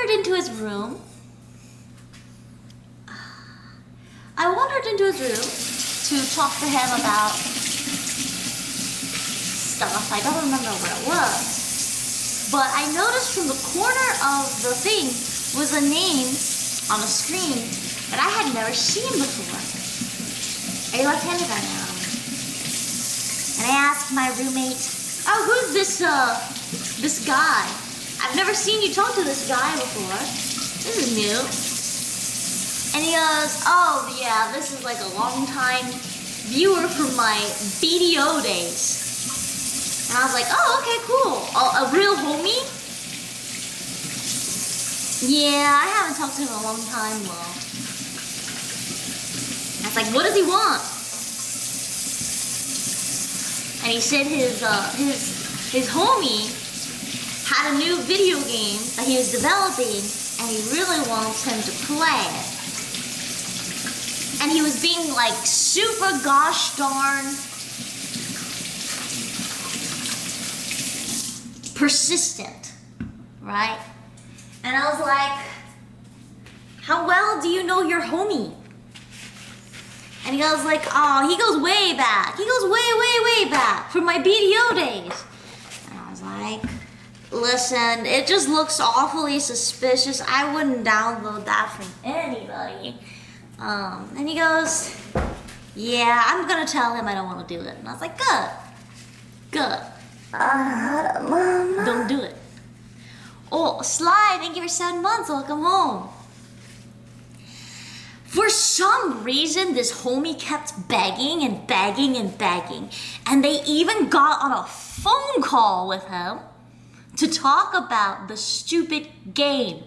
wandered into his room. To talk to him about stuff. I don't remember where it was. But I noticed from the corner of the thing was a name on the screen that I had never seen before. Are you left-handed? I am. And I asked my roommate, oh, who's this guy? I've never seen you talk to this guy before. This is new. And he goes, oh yeah, this is like a long time viewer from my BDO days. And I was like, oh, okay, cool. A real homie? Yeah, I haven't talked to him in a long time, well. I was like, what does he want? And he said his homie had a new video game that he was developing and he really wants him to play it. And he was being like super gosh darn persistent, right? And I was like, how well do you know your homie? And he goes like, oh, he goes way back. He goes way back from my BDO days. And I was like, listen, it just looks awfully suspicious. I wouldn't download that from anybody. And he goes, yeah, I'm gonna tell him I don't want to do it. And I was like, good. Don't do it. Oh, Sly, thank you for 7 months. Welcome home. For some reason, this homie kept begging. And they even got on a phone call with him to talk about the stupid game.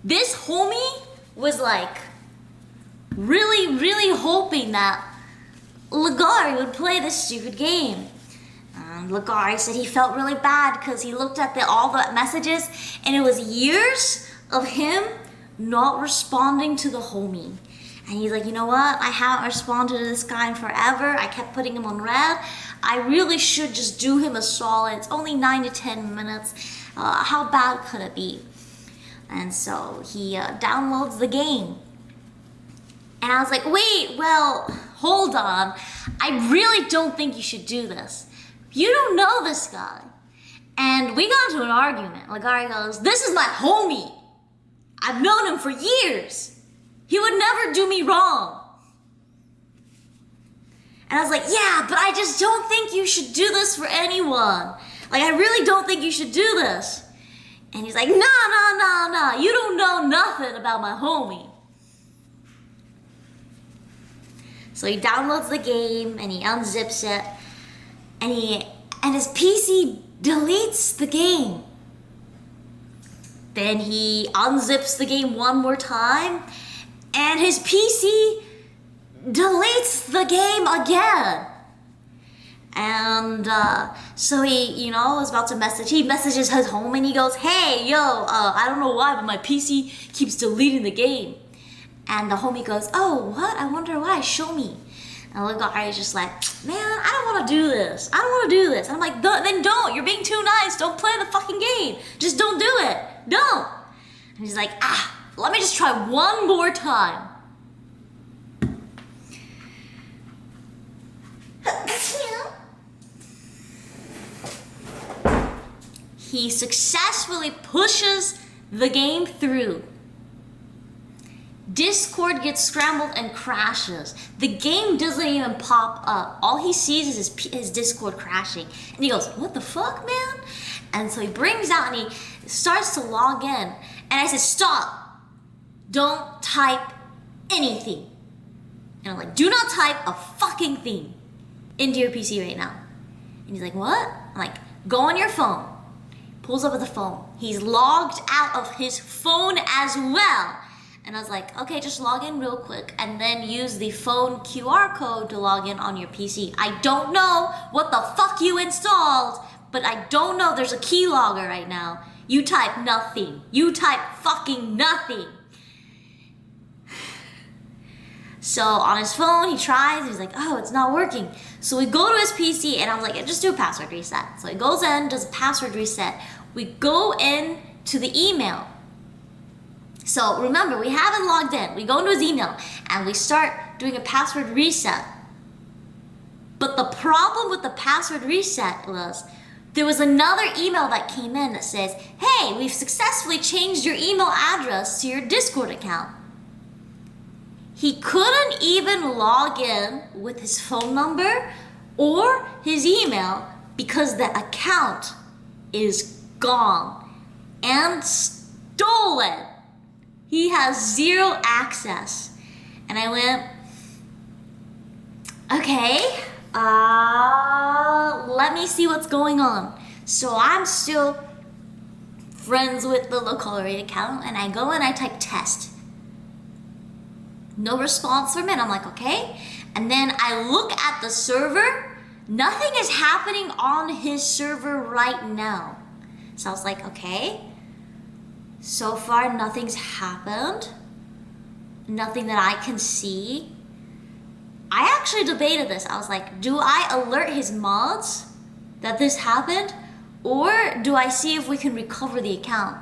This homie was like really hoping that Lacari would play this stupid game. Lacari said he felt really bad because he looked at all the messages and it was years of him not responding to the homie. And he's like, you know what? I haven't responded to this guy in forever. I kept putting him on red. I really should just do him a solid. It's only 9 to 10 minutes. How bad could it be? And so he downloads the game. And I was like, wait, well, hold on. I really don't think you should do this. You don't know this guy. And we got into an argument. Lacari goes, this is my homie. I've known him for years. He would never do me wrong. And I was like, yeah, but I just don't think you should do this for anyone. Like, I really don't think you should do this. And he's like, no. You don't know nothing about my homie. So he downloads the game and he unzips it. And his PC deletes the game. Then he unzips the game one more time, and his PC deletes the game again. And so he, was about to message. He messages his home and he goes, hey, yo, I don't know why, but my PC keeps deleting the game. And the homie goes, oh, what? I wonder why. Show me. And the guy is just like, man, I don't want to do this. And I'm like, then don't. You're being too nice. Don't play the fucking game. Just don't do it. Don't. And he's like, let me just try one more time. He successfully pushes the game through. Discord gets scrambled and crashes. The game doesn't even pop up. All he sees is his Discord crashing. And he goes, what the fuck, man? And so he brings out and he starts to log in. And I said, stop. Don't type anything. And I'm like, do not type a fucking thing into your PC right now. And he's like, what? I'm like, go on your phone. Pulls up with the phone. He's logged out of his phone as well. And I was like, okay, just log in real quick and then use the phone QR code to log in on your PC. I don't know what the fuck you installed, but I don't know there's a keylogger right now. You type nothing. You type fucking nothing. So on his phone, he tries, he's like, oh, it's not working. So we go to his PC and I'm like, just do a password reset. So he goes in, does a password reset. We go in to the email So remember, we haven't logged in. We go into his email and we start doing a password reset. But the problem with the password reset was there was another email that came in that says, hey, we've successfully changed your email address to your Discord account. He couldn't even log in with his phone number or his email because the account is gone and stolen. He has zero access. And I went, okay, let me see what's going on. So I'm still friends with the Lacari account, and I go and I type test. No response from it. I'm like, okay. And then I look at the server. Nothing is happening on his server right now. So I was like, okay. So far, nothing's happened. Nothing that I can see. I actually debated this. I was like, do I alert his mods that this happened? Or do I see if we can recover the account?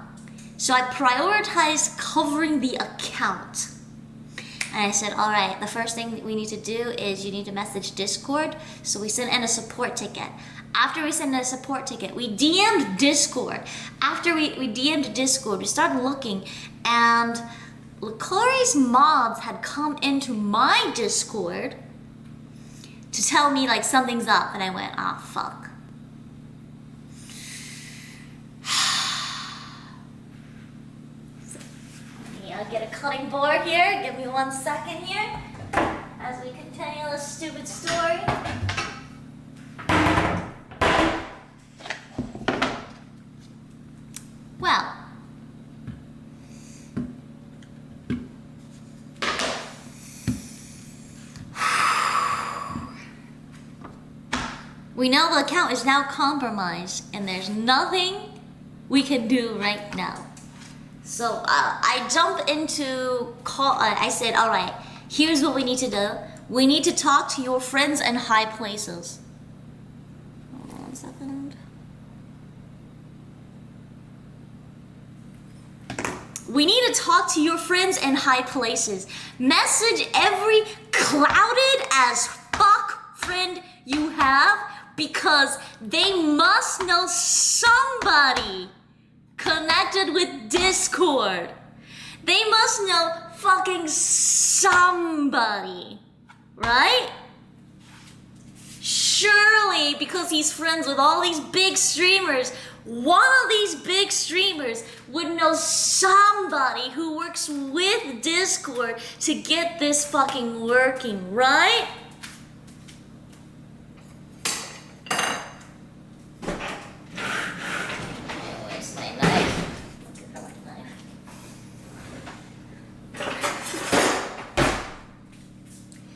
So I prioritized covering the account. And I said, all right, the first thing we need to do is you need to message Discord. So we sent in a support ticket. After we sent in a support ticket, we DM'd Discord. After we DM'd Discord, we started looking, and Lacari's mods had come into my Discord to tell me like something's up. And I went, ah, fuck. I'll get a cutting board here. Give me 1 second here as we continue this stupid story. Well, we know the account is now compromised and there's nothing we can do right now. So I jump into call. I said, all right, here's what we need to do. We need to talk to your friends in high places. Hold on 1 second. We need to talk to your friends in high places. Message every clouded as fuck friend you have, because they must know somebody connected with Discord. They must know fucking somebody, right? Surely, because he's friends with all these big streamers, one of these big streamers would know somebody who works with Discord to get this fucking working, right?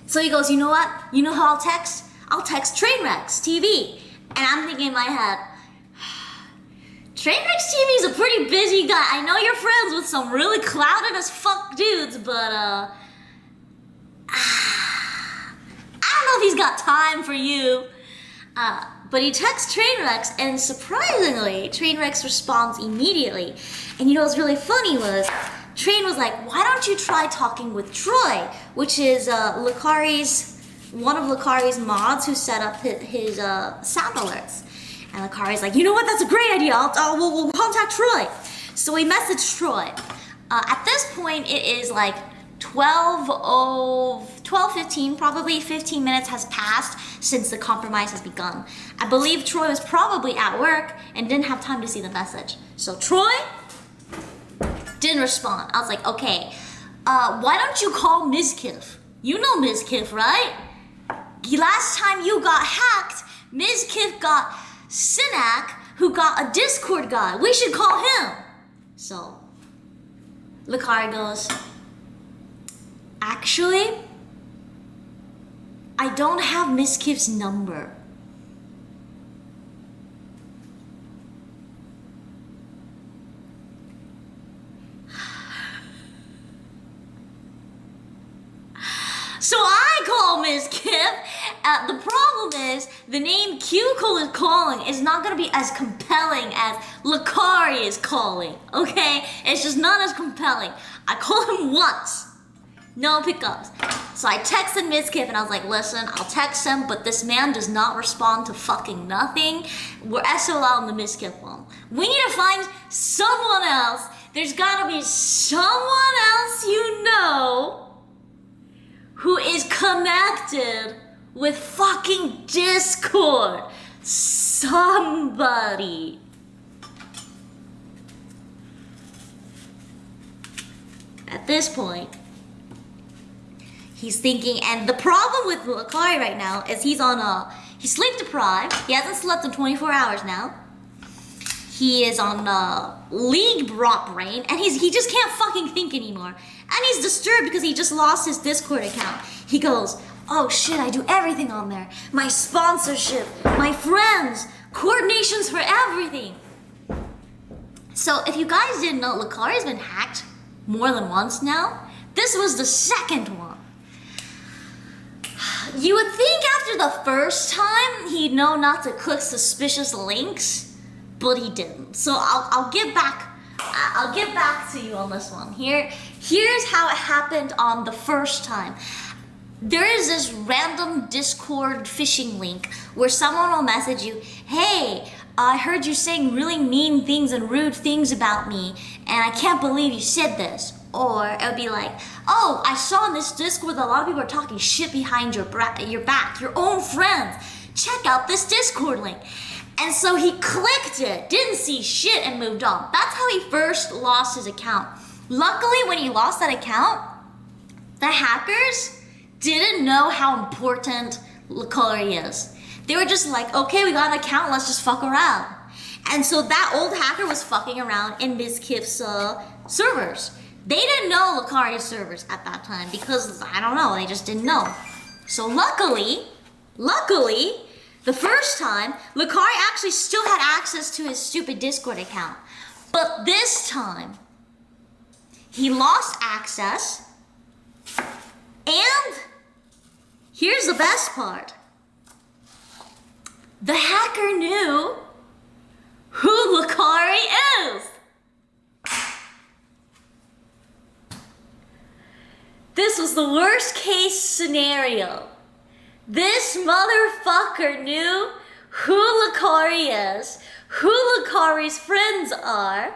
So he goes, you know what? You know how I'll text? I'll text Trainwrecks TV. And I'm thinking in my head, Trainwrecks TV is a pretty busy guy. I know you're friends with some really clouded as fuck dudes, but I don't know if he's got time for you. But he texts Trainwrecks, and surprisingly, Trainwrecks responds immediately. And you know what's really funny was, Train was like, why don't you try talking with Troy, which is one of Lacari's mods who set up his sound alerts. And Lacari's like, you know what, that's a great idea, we'll contact Troy. So we messaged Troy. At this point, it is like 12:15, probably 15 minutes has passed since the compromise has begun. I believe Troy was probably at work and didn't have time to see the message. So Troy didn't respond. I was like, okay, why don't you call Ms. Kiff? You know Ms. Kiff, right? Last time you got hacked, Ms. Kiff got Sinak, who got a Discord guy. We should call him. So Lacari goes, actually, I don't have Ms. Kiff's number. So I call Ms. Kiff, The problem is, the name Quqco is calling is not gonna be as compelling as Lacari is calling, okay? It's just not as compelling. I called him once. No pickups. So I texted Mizkif and I was like, listen, I'll text him, but this man does not respond to fucking nothing. We're SOL on the Mizkif one. We need to find someone else. There's gotta be someone else you know who is connected with fucking Discord. Somebody. At this point, he's thinking, and the problem with Lacari right now is he's sleep deprived. He hasn't slept in 24 hours now. He is on league rot brain, and he just can't fucking think anymore. And he's disturbed because he just lost his Discord account. He goes, oh shit, I do everything on there. My sponsorship, my friends, coordinations for everything. So if you guys didn't know, Lacari's been hacked more than once now. This was the second one. You would think after the first time he'd know not to click suspicious links, but he didn't. So I'll get back to you on this one. Here's how it happened on the first time. There is this random Discord phishing link where someone will message you, hey, I heard you saying really mean things and rude things about me, and I can't believe you said this. Or it would be like, oh, I saw in this Discord that a lot of people are talking shit behind your back, your own friends. Check out this Discord link. And so he clicked it, didn't see shit, and moved on. That's how he first lost his account. Luckily, when he lost that account, the hackers didn't know how important Lacari is. They were just like, okay, we got an account, let's just fuck around. And so that old hacker was fucking around in Mizkif's servers. They didn't know Lacari's servers at that time because, I don't know, they just didn't know. So luckily, the first time, Lacari actually still had access to his stupid Discord account. But this time, he lost access, and here's the best part. The hacker knew who Lacari is. This was the worst case scenario. This motherfucker knew who Lacari is, who Lacari's friends are,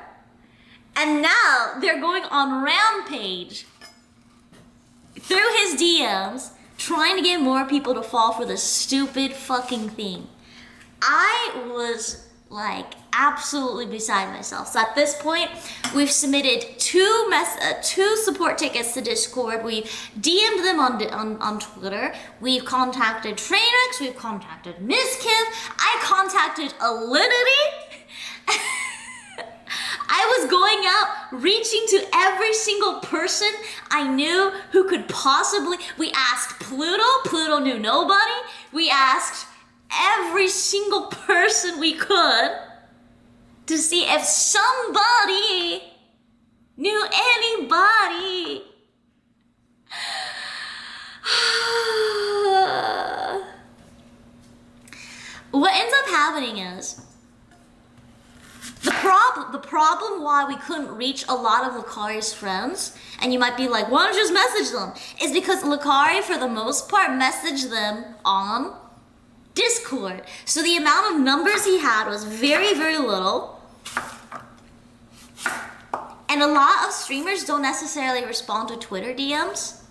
and now they're going on rampage through his DMs, trying to get more people to fall for this stupid fucking thing. I was like absolutely beside myself. So at this point, we've submitted two support tickets to Discord. We've DM'd them on Twitter. We've contacted Trainix. We've contacted Mizkif. I contacted Alinity. I was going out, reaching to every single person I knew who could possibly. We asked Pluto. Pluto knew nobody. We asked every single person we could to see if somebody knew anybody. What ends up happening is the problem why we couldn't reach a lot of Lacari's friends, and you might be like, why don't you just message them? Is because Lacari, for the most part, messaged them on Discord. So the amount of numbers he had was very, very little. And a lot of streamers don't necessarily respond to Twitter DMs.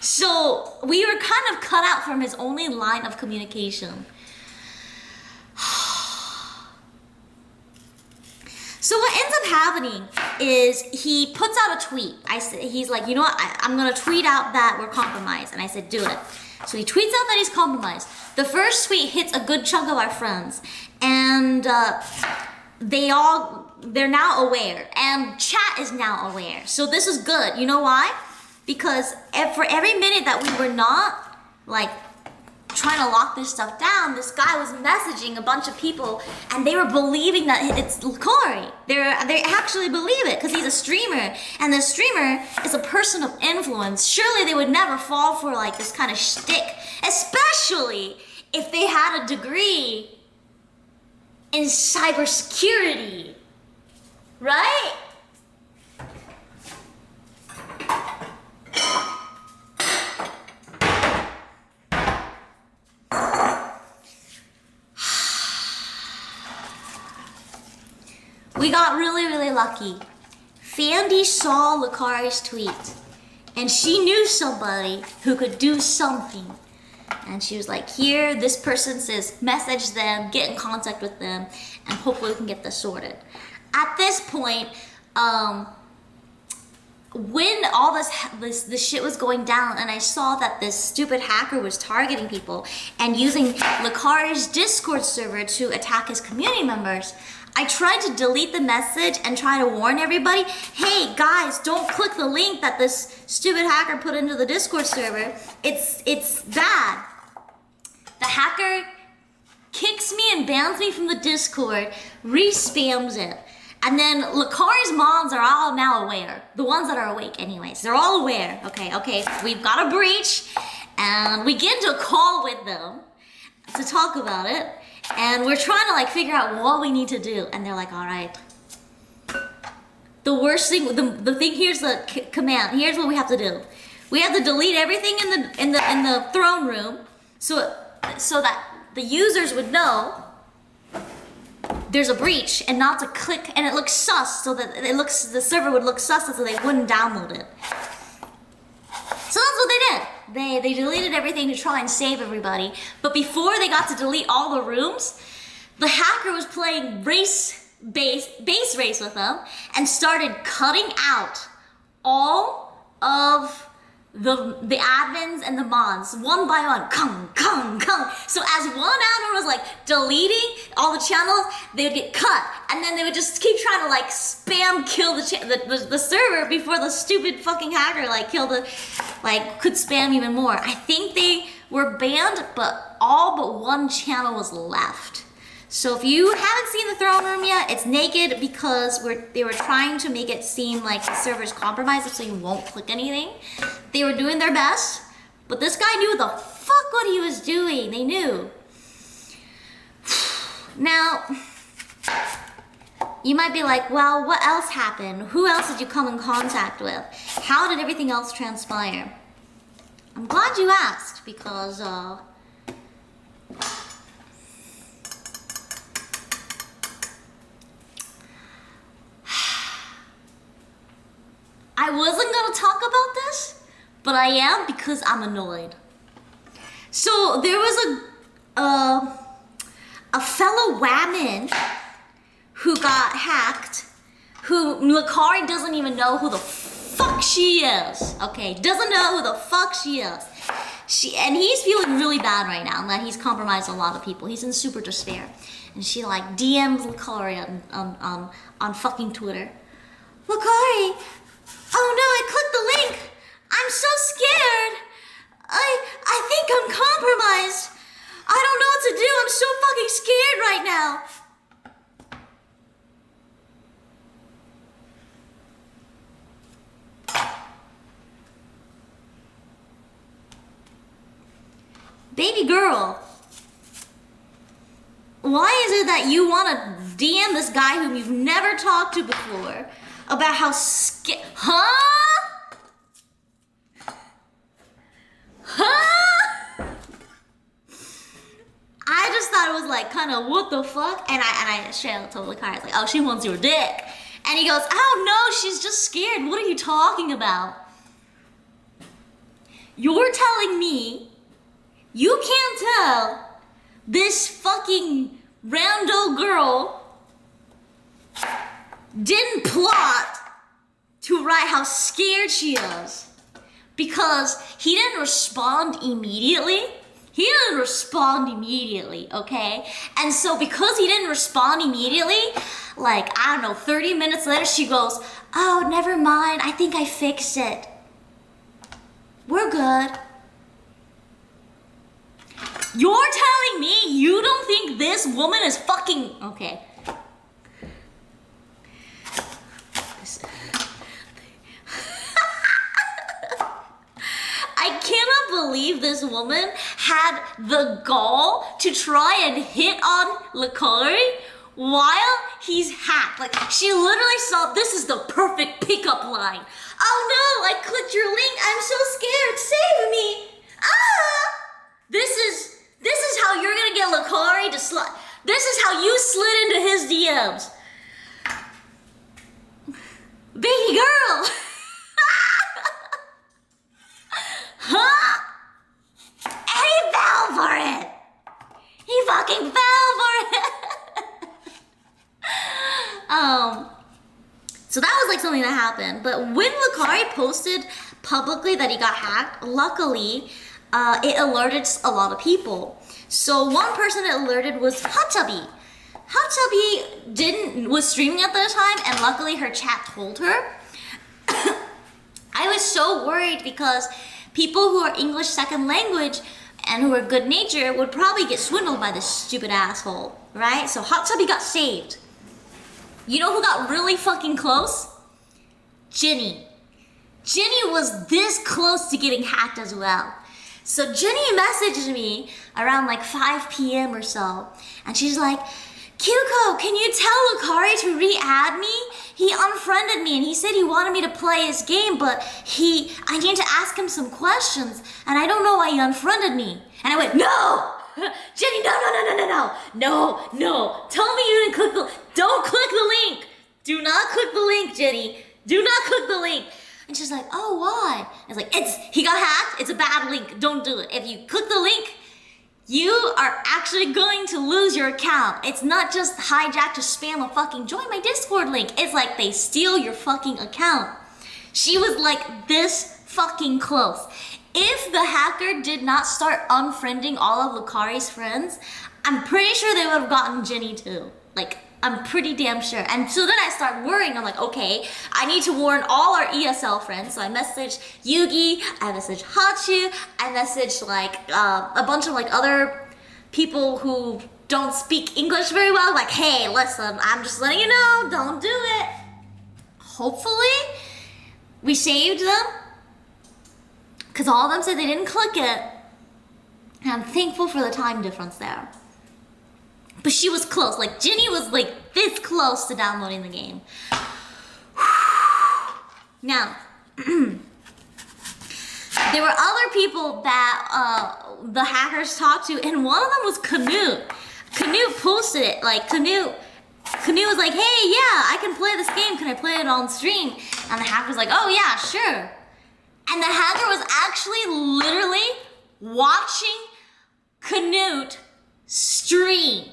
So we were kind of cut out from his only line of communication. So what ends up happening is he puts out a tweet. He's like, you know what, I'm gonna tweet out that we're compromised. And I said, do it. So he tweets out that he's compromised. The first tweet hits a good chunk of our friends. And they're now aware. And chat is now aware. So this is good. You know why? Because for every minute that we were not like trying to lock this stuff down, this guy was messaging a bunch of people, and they were believing that it's Lacari. They actually believe it because he's a streamer, and the streamer is a person of influence. Surely they would never fall for like this kind of shtick, especially if they had a degree in cybersecurity, right? We got really lucky. Fandy saw Lacari's tweet, and she knew somebody who could do something. And she was like, here, this person says, message them, get in contact with them, and hopefully we can get this sorted. At this point, when all this shit was going down, and I saw that this stupid hacker was targeting people and using Lacari's Discord server to attack his community members, I tried to delete the message and try to warn everybody, hey guys, don't click the link that this stupid hacker put into the Discord server. It's bad. The hacker kicks me and bans me from the Discord, re-spams it. And then Lacari's mods are all now aware. The ones that are awake anyways, they're all aware. Okay, we've got a breach, and we get into a call with them to talk about it. And we're trying to like figure out what we need to do. And they're like, all right. The worst thing, the thing, here's the command. Here's what we have to do. We have to delete everything in the throne room so that the users would know there's a breach and not to click, and it looks sus, so that the server would look sus so they wouldn't download it. So that's what they did. They deleted everything to try and save everybody. But before they got to delete all the rooms, the hacker was playing base race with them and started cutting out all of the admins and the mods one by one. Kung. So as one admin was like deleting all the channels, they would get cut, and then they would just keep trying to like spam kill the server before the stupid fucking hacker like could spam even more. I think they were banned, but all but one channel was left. So if you haven't seen the throne room yet, it's naked because they were trying to make it seem like the server's compromised so you won't click anything. They were doing their best, but this guy knew the fuck what he was doing. They knew. Now, you might be like, well, what else happened? Who else did you come in contact with? How did everything else transpire? I'm glad you asked because, I wasn't gonna talk about this, but I am because I'm annoyed. So there was a fellow Whammon who got hacked, who Lacari doesn't even know who the fuck she is. Okay, doesn't know who the fuck she is. And he's feeling really bad right now, and that he's compromised a lot of people. He's in super despair, and she like DMs Lacari on fucking Twitter. Lacari. Oh no, I clicked the link. I'm so scared. I think I'm compromised. I don't know what to do. I'm so fucking scared right now. Baby girl, why is it that you want to DM this guy whom you've never talked to before about how scared? Huh? I just thought it was like kind of what the fuck, and I straight up told Lacari, like, oh, she wants your dick, and he goes, oh no, she's just scared. What are you talking about? You're telling me you can't tell this fucking rando girl didn't plot to write how scared she is because he didn't respond immediately. He didn't respond immediately, okay? And so because he didn't respond immediately, like, I don't know, 30 minutes later, she goes, oh, never mind, I think I fixed it. We're good. You're telling me you don't think this woman is fucking... Okay. I cannot believe this woman had the gall to try and hit on Lacari while he's hacked. Like, she literally saw this is the perfect pickup line. Oh no, I clicked your link. I'm so scared. Save me. Ah! This is how you're gonna get Lacari to slide. This is how you slid into his DMs. Baby girl. Huh? And he fell for it. He fucking fell for it. So that was like something that happened. But when Lacari posted publicly that he got hacked, luckily, it alerted a lot of people. So one person it alerted was Hot Tubby. Hot Tubby was streaming at the time, and luckily her chat told her. I was so worried because people who are English second language and who are good natured would probably get swindled by this stupid asshole, right? So Hot Tubby got saved. You know who got really fucking close? Jenny. Jenny was this close to getting hacked as well. So Jenny messaged me around like 5 p.m. or so, and she's like, Quqco, can you tell Lacari to re-add me? He unfriended me and he said he wanted me to play his game, but I need to ask him some questions, and I don't know why he unfriended me. And I went, no! Jenny, no. Tell me you didn't don't click the link. Do not click the link, Jenny. Do not click the link. And she's like, oh, why? I was like, he got hacked. It's a bad link. Don't do it. If you click the link, you are actually going to lose your account. It's not just hijack to spam a fucking join my Discord link. It's like they steal your fucking account. She was like this fucking close. If the hacker did not start unfriending all of Lacari's friends, I'm pretty sure they would have gotten Jenny too. Like, I'm pretty damn sure. And so then I start worrying. I'm like, okay, I need to warn all our ESL friends. So I messaged Yugi, I messaged Hachu, I messaged like a bunch of like other people who don't speak English very well. Like, hey, listen, I'm just letting you know, don't do it. Hopefully, we saved them. Because all of them said they didn't click it. And I'm thankful for the time difference there. But she was close. Like, Jenny was like this close to downloading the game. Now, there were other people that the hackers talked to, and one of them was Canute. Canute posted it. Like, Canute was like, hey, yeah, I can play this game. Can I play it on stream? And the hacker was like, oh, yeah, sure. And the hacker was actually literally watching Canute stream.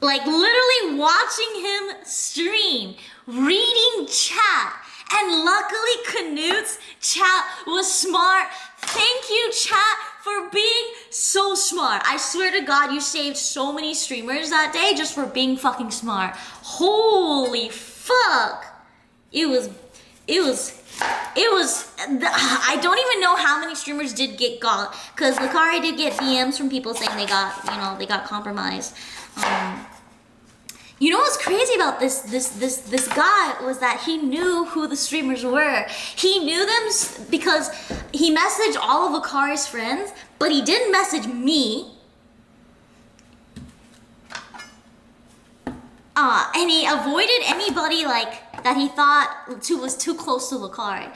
Like, literally watching him stream, reading chat. And luckily, Canute's chat was smart. Thank you, chat, for being so smart. I swear to God, you saved so many streamers that day just for being fucking smart. Holy fuck. It was, I don't even know how many streamers did get got, because Lacari did get DMs from people saying they got compromised. You know what's crazy about this guy was that he knew who the streamers were. He knew them because he messaged all of Lacari's friends, but he didn't message me. And he avoided anybody like that he thought was too close to Lacari.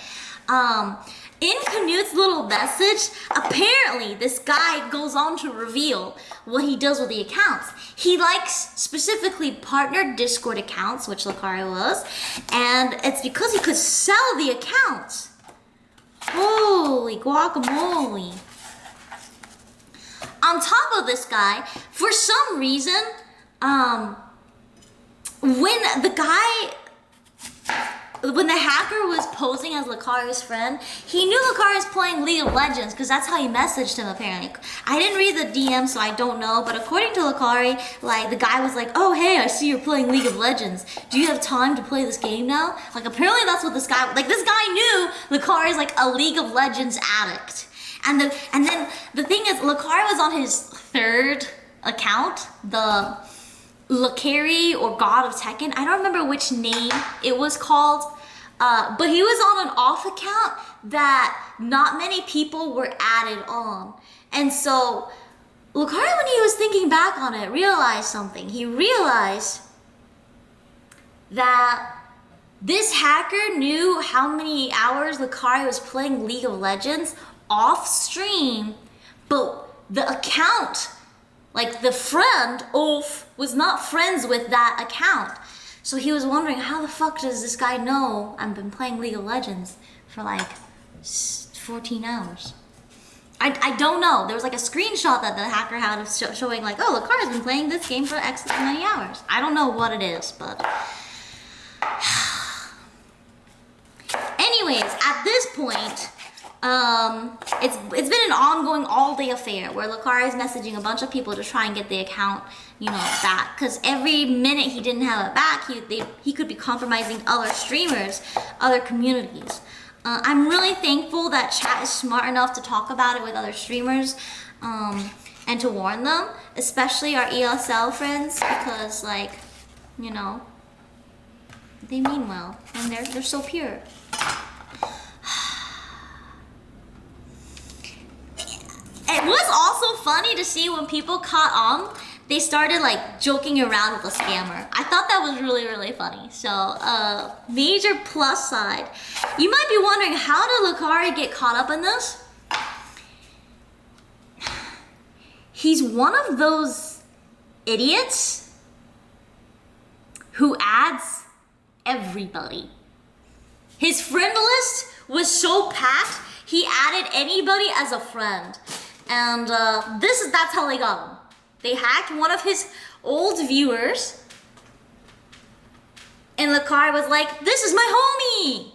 In Canute's little message, apparently this guy goes on to reveal what he does with the accounts. He likes specifically partnered Discord accounts, which Lacari was, and it's because he could sell the accounts. Holy guacamole. On top of this guy, for some reason, when the guy when the hacker was posing as Lacari's friend, he knew Lacari was playing League of Legends because that's how he messaged him apparently. I didn't read the DM, so I don't know, but according to Lacari, like the guy was like, "Oh hey, I see you're playing League of Legends. Do you have time to play this game now?" Like apparently that's what this guy knew Lacari's like a League of Legends addict. And then the thing is, Lacari was on his third account, the Lacari or God of Tekken. I don't remember which name it was called, but he was on an off account that not many people were added on. And so Lacari, when he was thinking back on it, realized something. He realized that this hacker knew how many hours Lacari was playing League of Legends off stream, but the account, like the friend, Ulf, was not friends with that account. So he was wondering, how the fuck does this guy know I've been playing League of Legends for like 14 hours? I don't know. There was like a screenshot that the hacker had of showing like, oh, Lacari's been playing this game for X many hours. I don't know what it is, but... Anyways, at this point, it's been an ongoing all-day affair where Lacari is messaging a bunch of people to try and get the account, back. Because every minute he didn't have it back, he could be compromising other streamers, other communities. I'm really thankful that chat is smart enough to talk about it with other streamers, and to warn them, especially our ESL friends, because they mean well and they're so pure. It was also funny to see when people caught on, they started like joking around with a scammer. I thought that was really, really funny. So, major plus side. You might be wondering, how did Lacari get caught up in this? He's one of those idiots who adds everybody. His friend list was so packed, he added anybody as a friend. And that's how they got him. They hacked one of his old viewers, and Lacari was like, "This is my homie."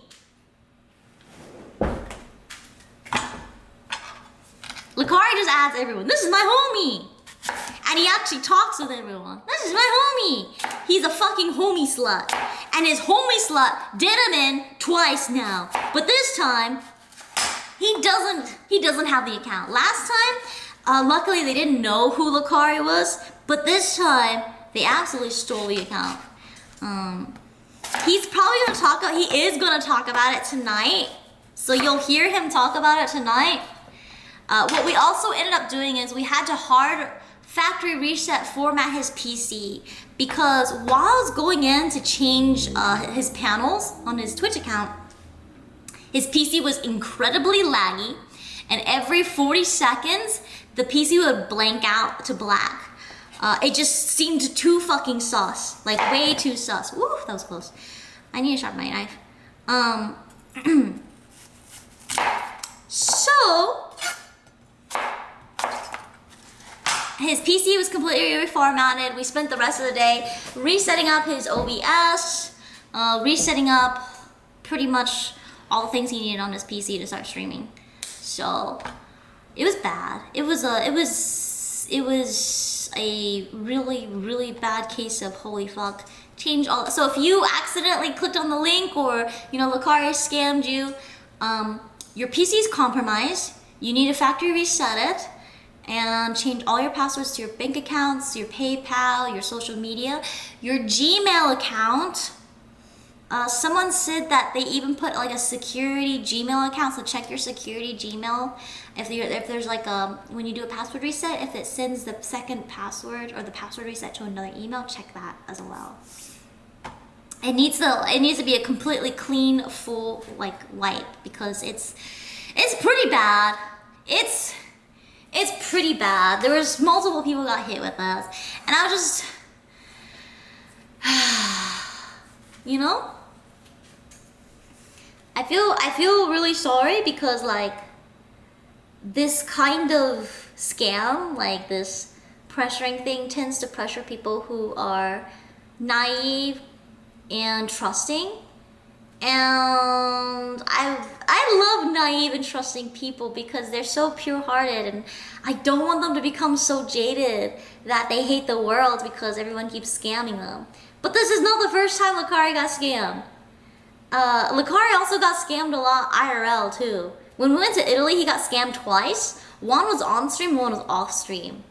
Lacari just adds everyone. "This is my homie." And he actually talks with everyone. "This is my homie." He's a fucking homie slut. And his homie slut did him in twice now. But this time, he doesn't have the account. Last time, luckily they didn't know who Lacari was, but this time they absolutely stole the account. He is gonna talk about it tonight, so you'll hear him talk about it tonight. What we also ended up doing is we had to hard factory reset format his PC, because while I was going in to change his panels on his Twitch account, his PC was incredibly laggy, and every 40 seconds, the PC would blank out to black. It just seemed too fucking sus, like way too sus. Woo, that was close. I need to sharpen my knife. So, his PC was completely reformatted. We spent the rest of the day resetting up his OBS, resetting up pretty much all the things he needed on his PC to start streaming. So it was bad. It was a really, really bad case of holy fuck. Change all. So if you accidentally clicked on the link, or Lacari scammed you, your PC's compromised. You need to factory reset it and change all your passwords to your bank accounts, your PayPal, your social media, your Gmail account. Someone said that they even put like a security Gmail account, so check your security Gmail. If there's like when you do a password reset, if it sends the second password or the password reset to another email, check that as well. It needs to be a completely clean, full wipe, because it's pretty bad. It's pretty bad. There was multiple people got hit with that, and I was just, I feel really sorry, because this kind of scam, this pressuring thing, tends to pressure people who are naive and trusting, And I love naive and trusting people because they're so pure-hearted, and I don't want them to become so jaded that they hate the world because everyone keeps scamming them. But this is not the first time Lacari got scammed. Lacari also got scammed a lot IRL too. When we went to Italy, he got scammed twice. One was on stream, one was off stream.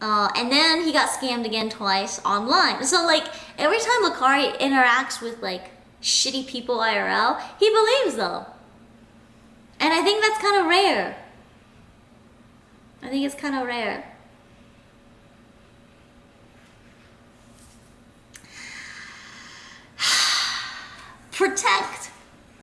And then he got scammed again twice online. So like every time Lacari interacts with like shitty people IRL, he believes them. And I think that's kind of rare. I think it's kind of rare. Protect